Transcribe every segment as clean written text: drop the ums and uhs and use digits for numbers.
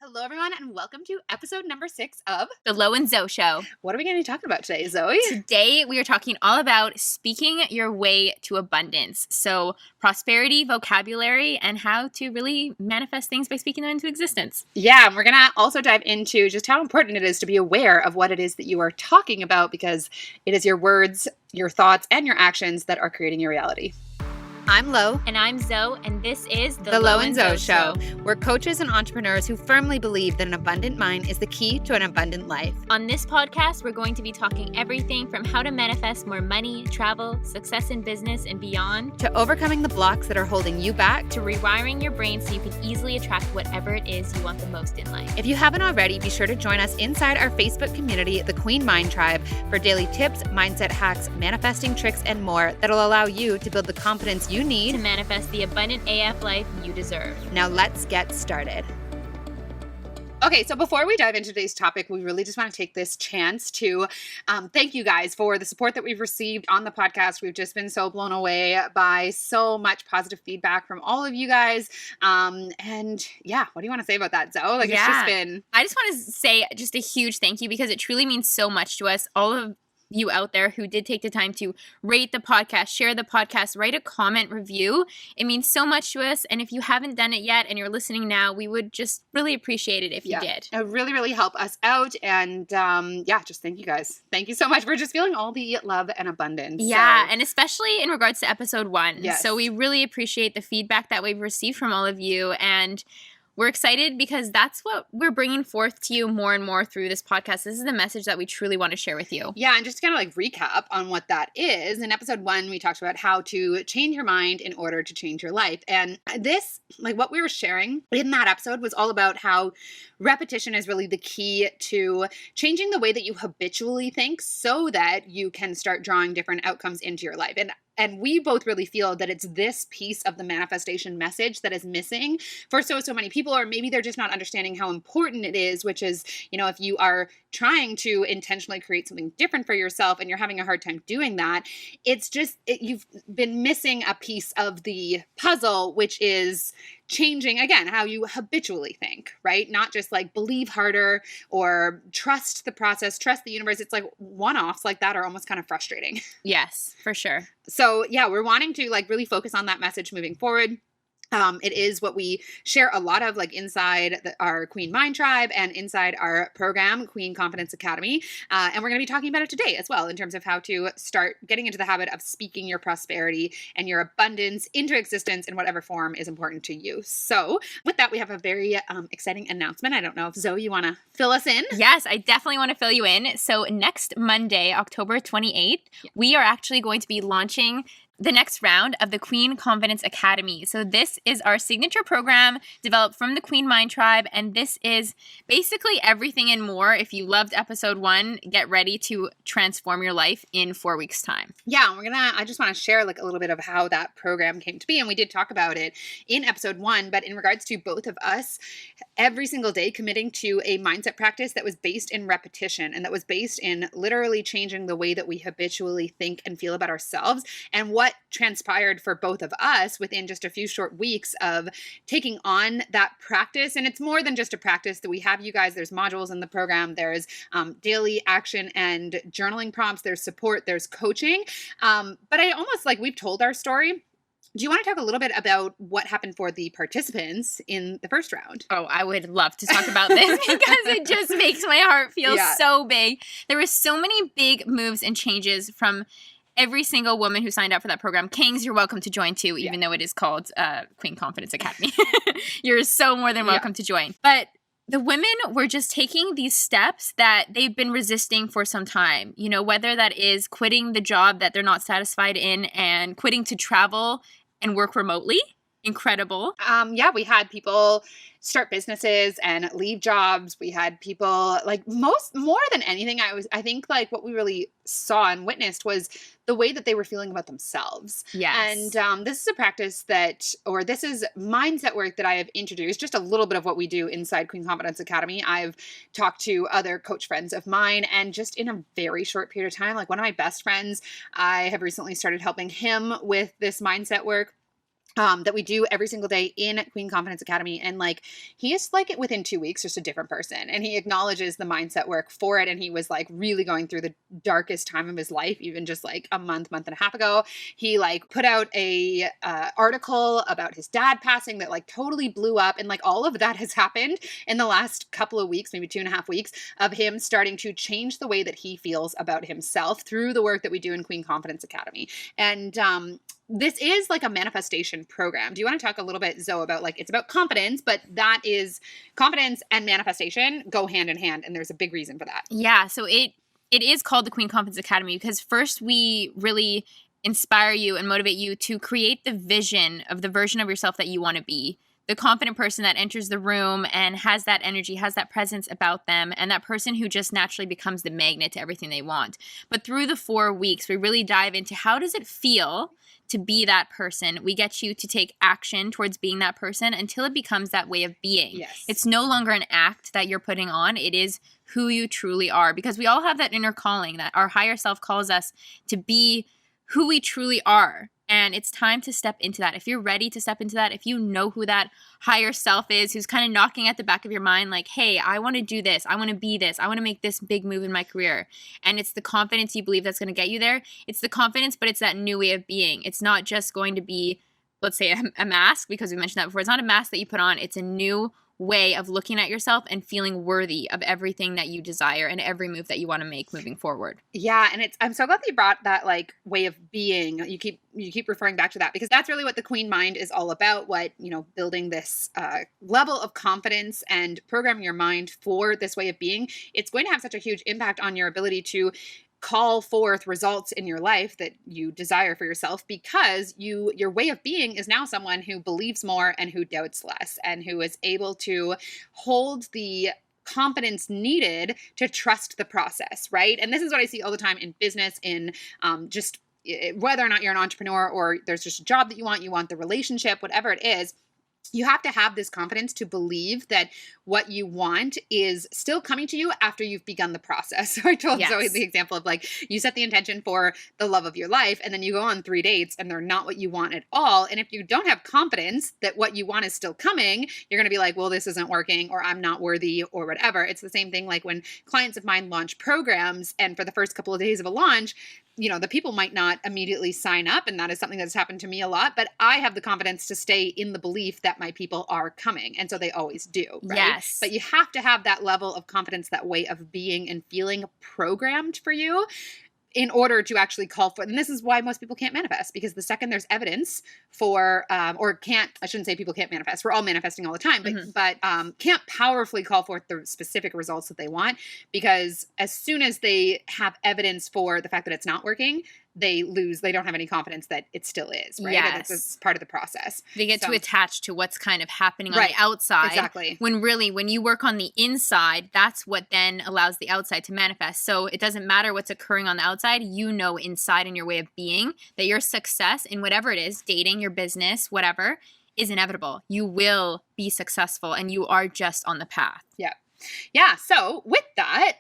Hello, everyone, and welcome to episode number 6 of The Lo and Zoe Show. What are we going to be talking about today, Zoe? Today, we are talking all about speaking your way to abundance. So, prosperity, vocabulary, and how to really manifest things by speaking them into existence. Yeah, and we're going to also dive into just how important it is to be aware of what it is that you are talking about, because it is your words, your thoughts, and your actions that are creating your reality. I'm Lo. And I'm Zoe, and this is The Lo and Zoe Show. We're coaches and entrepreneurs who firmly believe that an abundant mind is the key to an abundant life. On this podcast, we're going to be talking everything from how to manifest more money, travel, success in business, and beyond, to overcoming the blocks that are holding you back, to rewiring your brain so you can easily attract whatever it is you want the most in life. If you haven't already, be sure to join us inside our Facebook community, the Queen Mind Tribe, for daily tips, mindset hacks, manifesting tricks, and more that'll allow you to build the confidence you need to manifest the abundant AF life you deserve. Now let's get started. Okay, so before we dive into today's topic, we really just want to take this chance to thank you guys for the support that we've received on the podcast. We've just been so blown away by so much positive feedback from all of you guys. And yeah, what do you want to say about that, Zoe? It's just been... I just want to say just a huge thank you, because it truly means so much to us. All of you out there who did take the time to rate the podcast, share the podcast, write a comment, review. It means so much to us. And if you haven't done it yet and you're listening now, we would just really appreciate it if you did. It really, really help us out. And just thank you guys. Thank you so much for just feeling all the love and abundance. Yeah, and especially in regards to episode 1. Yes. So we really appreciate the feedback that we've received from all of you. And we're excited because that's what we're bringing forth to you more and more through this podcast. This is the message that we truly want to share with you. Yeah, and just to kind of like recap on what that is. In episode 1, we talked about how to change your mind in order to change your life. And this, like what we were sharing in that episode, was all about how repetition is really the key to changing the way that you habitually think so that you can start drawing different outcomes into your life. And we both really feel that it's this piece of the manifestation message that is missing for so many people, or maybe they're just not understanding how important it is, which is, if you are trying to intentionally create something different for yourself and you're having a hard time doing that, it's just, you've been missing a piece of the puzzle, which is changing, again, how you habitually think, right? Not just like believe harder or trust the process, trust the universe. It's like one-offs like that are almost kind of frustrating. Yes, for sure. So yeah, we're wanting to like really focus on that message moving forward. It is what we share a lot of like inside our Queen Mind Tribe and inside our program, Queen Confidence Academy. And we're going to be talking about it today as well in terms of how to start getting into the habit of speaking your prosperity and your abundance into existence in whatever form is important to you. So with that, we have a very exciting announcement. I don't know if Zoe, you want to fill us in? Yes, I definitely want to fill you in. So next Monday, October 28th, we are actually going to be launching the next round of the Queen Confidence Academy. So this is our signature program developed from the Queen Mind Tribe, and this is basically everything and more. If you loved episode 1, get ready to transform your life in 4 weeks' time. Yeah, I just want to share like a little bit of how that program came to be, and we did talk about it in episode 1, but in regards to both of us, every single day committing to a mindset practice that was based in repetition and that was based in literally changing the way that we habitually think and feel about ourselves, and what transpired for both of us within just a few short weeks of taking on that practice. And it's more than just a practice that we have, you guys. There's modules in the program. There's daily action and journaling prompts. There's support. There's coaching. But I almost like we've told our story. Do you want to talk a little bit about what happened for the participants in the first round? Oh, I would love to talk about this because it just makes my heart feel so big. There were so many big moves and changes from every single woman who signed up for that program. Kings, you're welcome to join too, even though it is called Queen Confidence Academy. You're so more than welcome to join. But the women were just taking these steps that they've been resisting for some time, whether that is quitting the job that they're not satisfied in and quitting to travel and work remotely. Incredible. We had people start businesses and leave jobs. We had people like more than anything. I think like what we really saw and witnessed was the way that they were feeling about themselves. Yes. And this is a practice this is mindset work that I have introduced, just a little bit of what we do inside Queen Confidence Academy. I've talked to other coach friends of mine, and just in a very short period of time, like one of my best friends, I have recently started helping him with this mindset work. that we do every single day in Queen Confidence Academy. And like, he is like within 2 weeks, just a different person. And he acknowledges the mindset work for it. And he was like really going through the darkest time of his life, even just like a month and a half ago. He like put out a article about his dad passing that like totally blew up. And like all of that has happened in the last couple of weeks, maybe 2.5 weeks, of him starting to change the way that he feels about himself through the work that we do in Queen Confidence Academy. And this is like a manifestation program. Do you want to talk a little bit, Zoe, about like, it's about confidence, but that is confidence and manifestation go hand in hand. And there's a big reason for that. Yeah. So it is called the Queen Confidence Academy because first we really inspire you and motivate you to create the vision of the version of yourself that you want to be. The confident person that enters the room and has that energy, has that presence about them, and that person who just naturally becomes the magnet to everything they want. But through the 4 weeks, we really dive into how does it feel to be that person. We get you to take action towards being that person until it becomes that way of being. Yes. It's no longer an act that you're putting on. It is who you truly are, because we all have that inner calling that our higher self calls us to be who we truly are. And it's time to step into that. If you're ready to step into that, if you know who that higher self is, who's kind of knocking at the back of your mind, like, hey, I want to do this. I want to be this. I want to make this big move in my career. And it's the confidence you believe that's going to get you there. It's the confidence, but it's that new way of being. It's not just going to be, let's say, a mask, because we mentioned that before. It's not a mask that you put on. It's a new way of looking at yourself and feeling worthy of everything that you desire and every move that you want to make moving forward. Yeah, and I'm so glad that you brought that like way of being. You keep referring back to that because that's really what the Queen Mind is all about. What, building this level of confidence and programming your mind for this way of being. It's going to have such a huge impact on your ability to call forth results in your life that you desire for yourself, because your way of being is now someone who believes more and who doubts less and who is able to hold the confidence needed to trust the process, right? And this is what I see all the time in business, in just whether or not you're an entrepreneur or there's just a job that you want the relationship, whatever it is. You have to have this confidence to believe that what you want is still coming to you after you've begun the process. So I told Zoe the example of like, you set the intention for the love of your life and then you go on 3 dates and they're not what you want at all. And if you don't have confidence that what you want is still coming, you're going to be like, well, this isn't working, or I'm not worthy, or whatever. It's the same thing like when clients of mine launch programs, and for the first couple of days of a launch, the people might not immediately sign up. And that is something that's happened to me a lot, but I have the confidence to stay in the belief that my people are coming. And so they always do, right? Yes. But you have to have that level of confidence, that way of being and feeling programmed for you in order to actually call for, and this is why most people can't manifest, because the second there's evidence for, I shouldn't say people can't manifest. We're all manifesting all the time, but can't powerfully call forth the specific results that they want, because as soon as they have evidence for the fact that it's not working, they don't have any confidence that it still is, right? Yes. It's part of the process. They get too attached to what's kind of happening on Right. the outside. Exactly. When really, when you work on the inside, that's what then allows the outside to manifest. So it doesn't matter what's occurring on the outside, inside in your way of being, that your success in whatever it is, dating, your business, whatever, is inevitable. You will be successful and you are just on the path. Yeah. Yeah. So with that,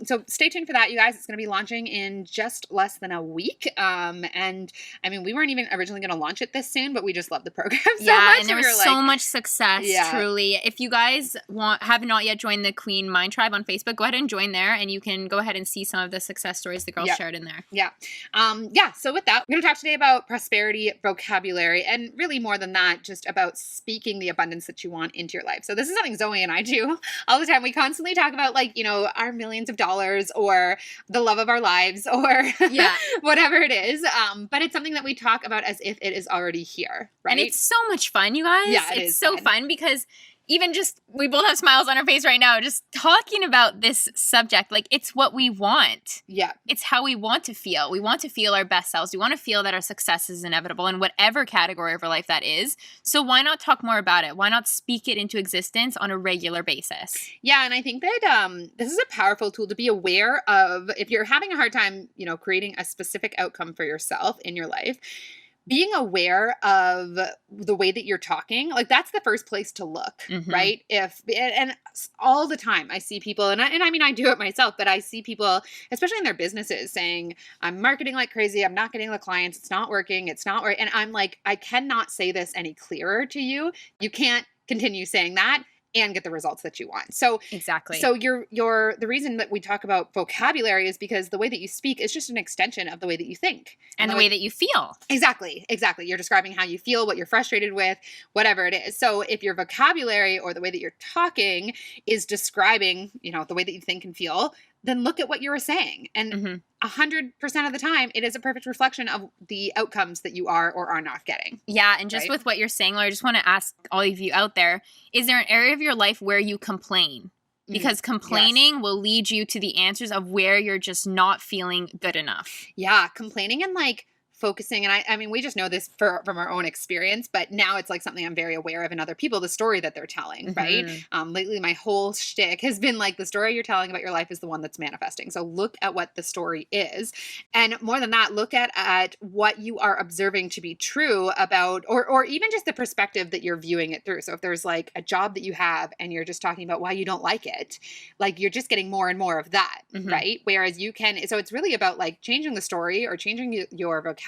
so stay tuned for that, you guys. It's going to be launching in just less than a week. And I mean, we weren't even originally going to launch it this soon, but we just love the program so much. And there was so much success, truly. If you guys have not yet joined the Queen Mind Tribe on Facebook, go ahead and join there, and you can go ahead and see some of the success stories the girls shared in there. Yeah. So with that, we're going to talk today about prosperity vocabulary, and really more than that, just about speaking the abundance that you want into your life. So this is something Zoe and I do all the time. We constantly talk about our millions of dollars or the love of our lives or whatever it is. But it's something that we talk about as if it is already here, right? And it's so much fun, you guys. Yeah, it's so fun because even just, we both have smiles on our face right now, just talking about this subject. Like, it's what we want. Yeah. It's how we want to feel. We want to feel our best selves. We want to feel that our success is inevitable in whatever category of our life that is. So why not talk more about it? Why not speak it into existence on a regular basis? Yeah. And I think that this is a powerful tool to be aware of if you're having a hard time, creating a specific outcome for yourself in your life. being aware of the way that you're talking, like that's the first place to look, right? And all the time I see people, and I mean, I do it myself, but I see people, especially in their businesses, saying, I'm marketing like crazy. I'm not getting the clients. It's not working. It's not working. And I'm like, I cannot say this any clearer to you. You can't continue saying that and get the results that you want. So exactly. So the reason that we talk about vocabulary is because the way that you speak is just an extension of the way that you think. And the way that you feel. Exactly. You're describing how you feel, what you're frustrated with, whatever it is. So if your vocabulary or the way that you're talking is describing, the way that you think and feel, then look at what you were saying. And 100% of the time, it is a perfect reflection of the outcomes that you are or are not getting. Yeah. And just with what you're saying, Laura, I just want to ask all of you out there, is there an area of your life where you complain? Because complaining will lead you to the answers of where you're just not feeling good enough. Yeah. Complaining and focusing. And I mean, we just know this from our own experience, but now it's something I'm very aware of in other people, the story that they're telling, right? Lately, my whole shtick has been the story you're telling about your life is the one that's manifesting. So look at what the story is. And more than that, look at what you are observing to be true about, or even just the perspective that you're viewing it through. So if there's a job that you have and you're just talking about why you don't like it, you're just getting more and more of that, right? Whereas so it's really about changing the story or changing your vocabulary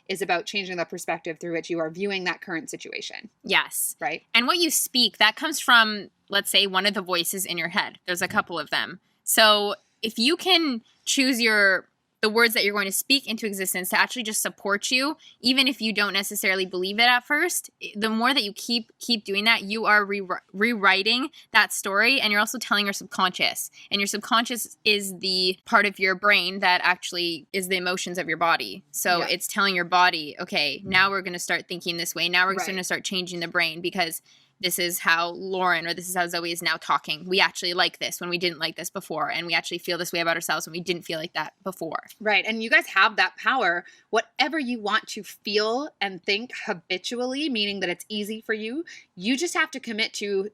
is about changing the perspective through which you are viewing that current situation. Yes. Right. And what you speak, that comes from, let's say, one of the voices in your head. There's a couple of them. So if you can choose the words that you're going to speak into existence to actually just support you, even if you don't necessarily believe it at first, the more that you keep doing that, you are rewriting that story, and you're also telling your subconscious. And your subconscious is the part of your brain that actually is the emotions of your body. So it's telling your body, okay, now we're going to start thinking this way. Now we're going to start changing the brain because this is how Lauren or this is how Zoe is now talking. We actually like this when we didn't like this before. And we actually feel this way about ourselves when we didn't feel like that before. Right. And you guys have that power. Whatever you want to feel and think habitually, meaning that it's easy for you, you just have to commit to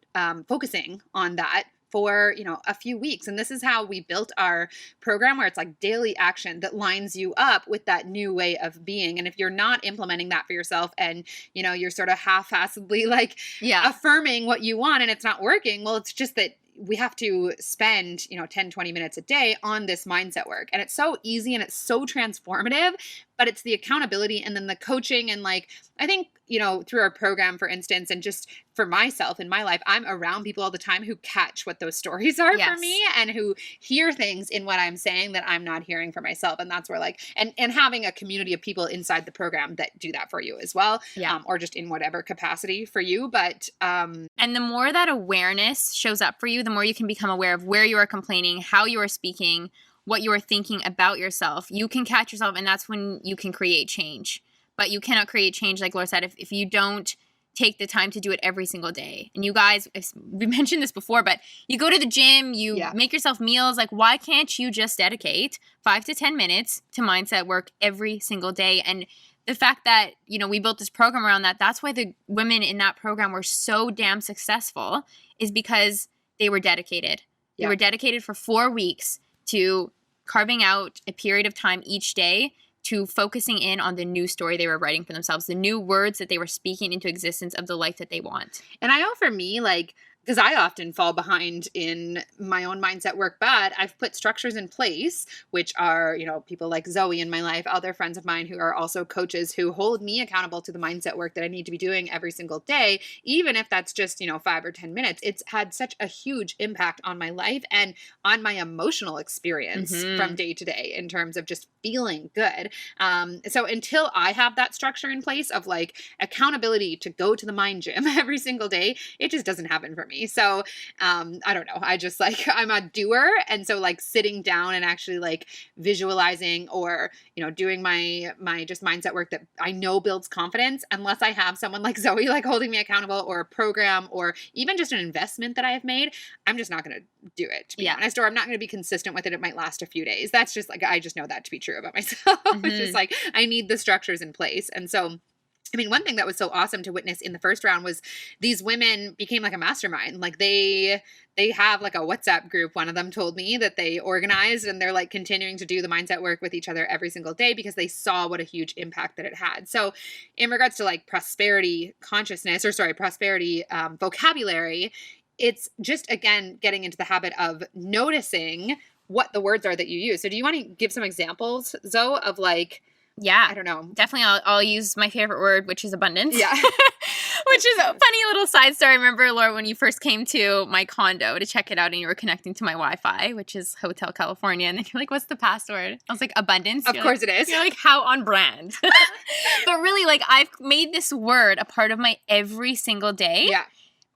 focusing on that for, a few weeks. And this is how we built our program, where it's daily action that lines you up with that new way of being. And if you're not implementing that for yourself and, you're sort of half-assedly affirming what you want and it's not working, well, it's just that we have to spend, 10, 20 minutes a day on this mindset work. And it's so easy and it's so transformative, but it's the accountability and then the coaching. And I think, through our program, for instance, and just for myself in my life, I'm around people all the time who catch what those stories are for me and who hear things in what I'm saying that I'm not hearing for myself. And that's where and having a community of people inside the program that do that for you as well, or just in whatever capacity for you. But, and the more that awareness shows up for you, the more you can become aware of where you are complaining, how you are speaking, what you are thinking about yourself. You can catch yourself, and that's when you can create change. But you cannot create change, like Laura said, if you don't take the time to do it every single day. And you guys, we mentioned this before, but you go to the gym, you make yourself meals. Why can't you just dedicate 5 to 10 minutes to mindset work every single day? And the fact that, we built this program around that, that's why the women in that program were so damn successful, is because they were dedicated. They were dedicated for 4 weeks to carving out a period of time each day to focusing in on the new story they were writing for themselves, the new words that they were speaking into existence of the life that they want. And I know for me, because I often fall behind in my own mindset work, but I've put structures in place, which are, people like Zoe in my life, other friends of mine who are also coaches who hold me accountable to the mindset work that I need to be doing every single day, even if that's just, 5 or 10 minutes. It's had such a huge impact on my life and on my emotional experience from day to day in terms of just feeling good. So until I have that structure in place of accountability to go to the mind gym every single day, it just doesn't happen for me. So, I don't know. I just I'm a doer. And so sitting down and actually visualizing or, doing my just mindset work that I know builds confidence, unless I have someone like Zoe, holding me accountable, or a program, or even just an investment that I have made, I'm just not going to do it, to be honest, or I'm not going to be consistent with it. It might last a few days. That's just I just know that to be true about myself. It's just I need the structures in place. And so I mean, one thing that was so awesome to witness in the first round was these women became like a mastermind. Like they have like a WhatsApp group. One of them told me that they organized, and they're like continuing to do the mindset work with each other every single day because they saw what a huge impact that it had. So in regards to like prosperity vocabulary, it's just, again, getting into the habit of noticing what the words are that you use. So do you want to give some examples, Zoe, of like, yeah, I don't know. Definitely I'll use my favorite word, which is abundance. Yeah. Which is a funny little side story. I remember, Laura, when you first came to my condo to check it out and you were connecting to my Wi-Fi, which is Hotel California. And then you're like, what's the password? I was like, abundance. Of course it is. You're like, how on brand? But really, like, I've made this word a part of my every single day. Yeah.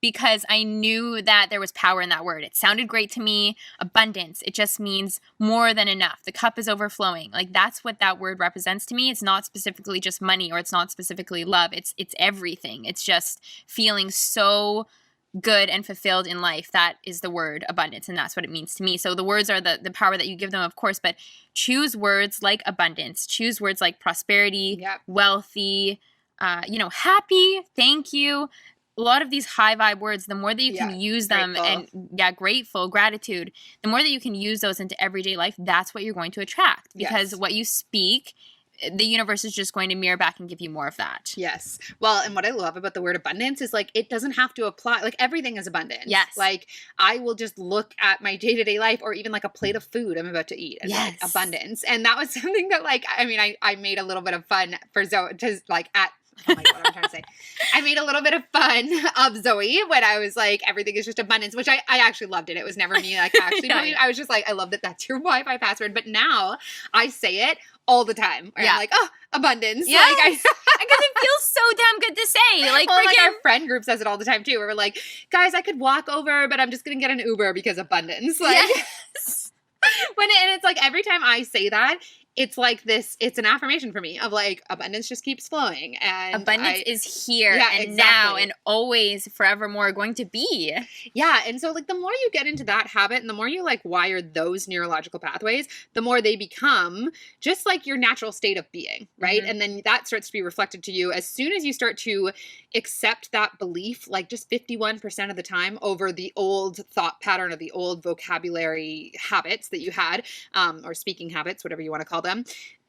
Because I knew that there was power in that word. It sounded great to me. Abundance. It just means more than enough. The cup is overflowing. Like, that's what that word represents to me. It's not specifically just money, or it's not specifically love. It's everything. It's just feeling so good and fulfilled in life. That is the word abundance, and that's what it means to me. So the words are the power that you give them, of course, but choose words like abundance. Choose words like prosperity, wealthy, happy, thank you. A lot of these high vibe words, the more that you can use them, grateful, gratitude, the more that you can use those into everyday life, that's what you're going to attract. Because what you speak, the universe is just going to mirror back and give you more of that. Yes. Well, and what I love about the word abundance is, like, it doesn't have to apply. Like, everything is abundant. Yes. Like, I will just look at my day-to-day life, or even like a plate of food I'm about to eat, and like abundance. And that was something that, like, I mean, I made a little bit of fun for Zoe to like oh my God, what am I trying to say? I made a little bit of fun of Zoe when I was like, everything is just abundance, which I actually loved it. It was never me like actually I was just like, I love that that's your Wi-Fi password. But now I say it all the time. I'm like, oh, abundance. Yeah. Because it feels so damn good to say. Like, like our friend group says it all the time too, where we're like, guys, I could walk over, but I'm just going to get an Uber because abundance. Like, yes. And it's like every time I say that, it's like this, it's an affirmation for me of like, abundance just keeps flowing. And abundance is here and now and always forevermore going to be. Yeah. And so like the more you get into that habit and the more you like wire those neurological pathways, the more they become just like your natural state of being, right? Mm-hmm. And then that starts to be reflected to you as soon as you start to accept that belief, like just 51% of the time over the old thought pattern of the old vocabulary habits that you had, or speaking habits, whatever you want to call them,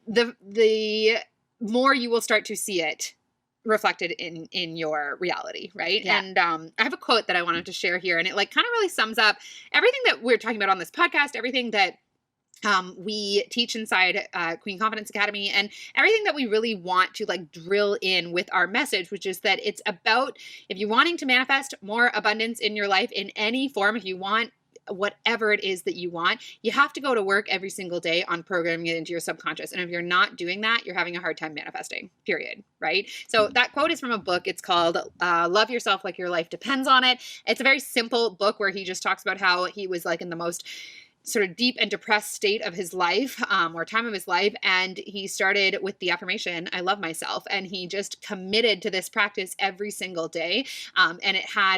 the more you will start to see it reflected in your reality, right? Yeah. And I have a quote that I wanted to share here, and it like kind of really sums up everything that we're talking about on this podcast, everything that we teach inside Queen Confidence Academy, and everything that we really want to like drill in with our message, which is that it's about, if you're wanting to manifest more abundance in your life in any form, if you want whatever it is that you want, you have to go to work every single day on programming it into your subconscious. And if you're not doing that, you're having a hard time manifesting, period. Right? So that quote is from a book. It's called Love Yourself Like Your Life Depends on It. It's a very simple book where he just talks about how he was like in the most sort of deep and depressed state of his life, or time of his life. And he started with the affirmation, I love myself. And he just committed to this practice every single day. And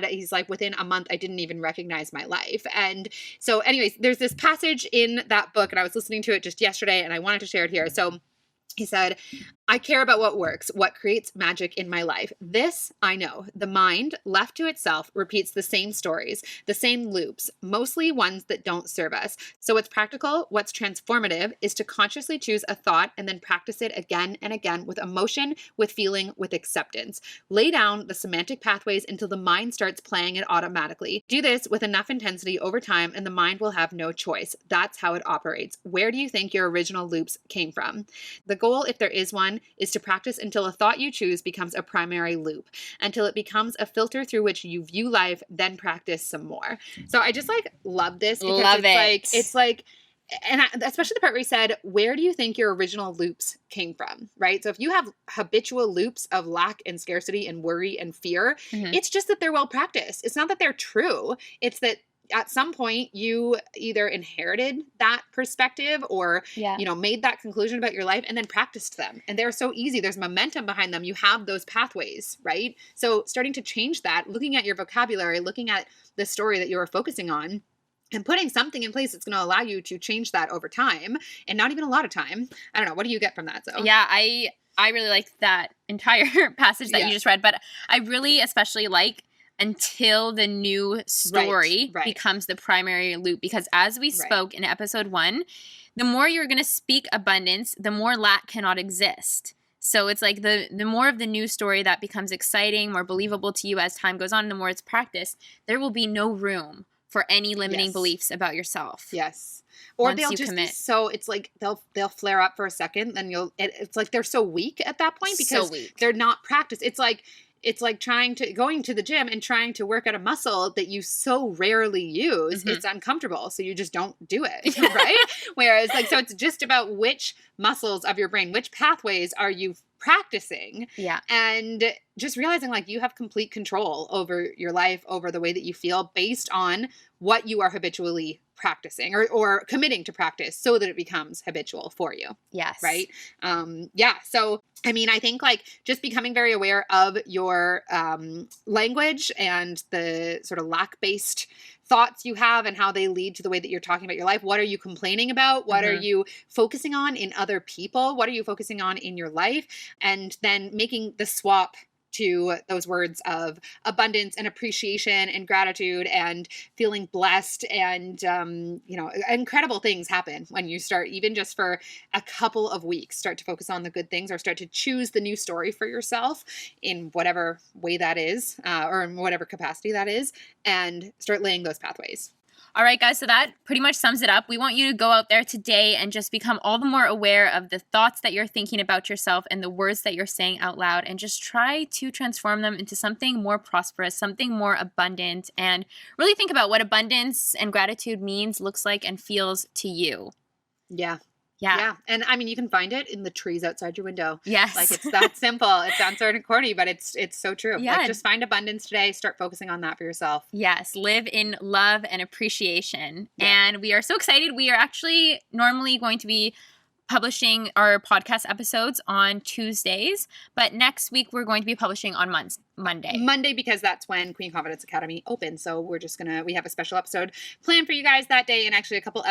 he's like, within a month, I didn't even recognize my life. And so anyways, there's this passage in that book, and I was listening to it just yesterday, and I wanted to share it here. So he said, I care about what works, what creates magic in my life. This I know. The mind, left to itself, repeats the same stories, the same loops, mostly ones that don't serve us. So what's practical, what's transformative, is to consciously choose a thought and then practice it again and again with emotion, with feeling, with acceptance. Lay down the semantic pathways until the mind starts playing it automatically. Do this with enough intensity over time and the mind will have no choice. That's how it operates. Where do you think your original loops came from? The goal, if there is one, is to practice until a thought you choose becomes a primary loop, until it becomes a filter through which you view life, then practice some more. So I just like love this because it's like, and especially the part where he said, where do you think your original loops came from, right? So if you have habitual loops of lack and scarcity and worry and fear, it's just that they're well practiced. It's not that they're true. It's that at some point you either inherited that perspective or, made that conclusion about your life and then practiced them. And they're so easy. There's momentum behind them. You have those pathways, right? So starting to change that, looking at your vocabulary, looking at the story that you're focusing on, and putting something in place that's going to allow you to change that over time, and not even a lot of time. I don't know. What do you get from that, Zoe? Yeah, I I really liked that entire passage that you just read, but I really especially like until the new story becomes the primary loop, because as we spoke in episode 1, the more you're going to speak abundance, the more lack cannot exist. So it's like the more of the new story that becomes exciting, more believable to you as time goes on, the more it's practiced, there will be no room for any limiting beliefs about yourself. Yes. Or they'll just be so, it's like they'll flare up for a second, then it's like they're so weak at that point because they're not practiced. It's like going to the gym and trying to work out a muscle that you so rarely use. It's uncomfortable. So you just don't do it. Right. Whereas so it's just about which muscles of your brain, which pathways are you practicing? Yeah. And just realizing you have complete control over your life, over the way that you feel based on what you are habitually practicing or committing to practice so that it becomes habitual for you. Yes. Right. So, I mean, I think just becoming very aware of your language and the sort of lack-based thoughts you have and how they lead to the way that you're talking about your life. What are you complaining about? What are you focusing on in other people? What are you focusing on in your life? And then making the swap to those words of abundance and appreciation and gratitude and feeling blessed. And, incredible things happen when you start, even just for a couple of weeks, start to focus on the good things or start to choose the new story for yourself in whatever way that is, or in whatever capacity that is, and start laying those pathways. All right, guys, so that pretty much sums it up. We want you to go out there today and just become all the more aware of the thoughts that you're thinking about yourself and the words that you're saying out loud, and just try to transform them into something more prosperous, something more abundant, and really think about what abundance and gratitude means, looks like, and feels to you. Yeah. Yeah. And I mean, you can find it in the trees outside your window. Yes. It's that simple. It sounds sort of corny, but it's so true. Yeah. Just find abundance today. Start focusing on that for yourself. Yes. Live in love and appreciation. Yeah. And we are so excited. We are actually normally going to be publishing our podcast episodes on Tuesdays, but next week we're going to be publishing on Monday, because that's when Queen Confidence Academy opens. So we have a special episode planned for you guys that day, and actually a couple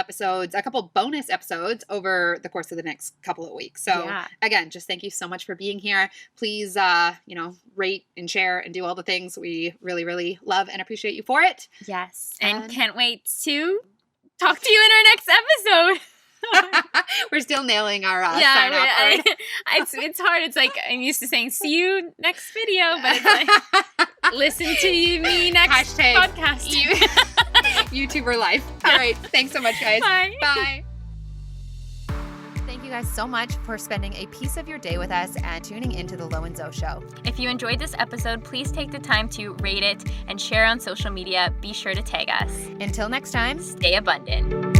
bonus episodes over the course of the next couple of weeks. So again, just thank you so much for being here. Please, rate and share and do all the things. We really, really love and appreciate you for it. Yes. And can't wait to talk to you in our next episode. We're still nailing our sign off. It's hard. It's like I'm used to saying "see you next video," but it's like listen to me next podcast. YouTuber life. All right. Thanks so much, guys. Bye. Bye. Thank you guys so much for spending a piece of your day with us and tuning into the Lo and Zo Show. If you enjoyed this episode, please take the time to rate it and share on social media. Be sure to tag us. Until next time, stay abundant.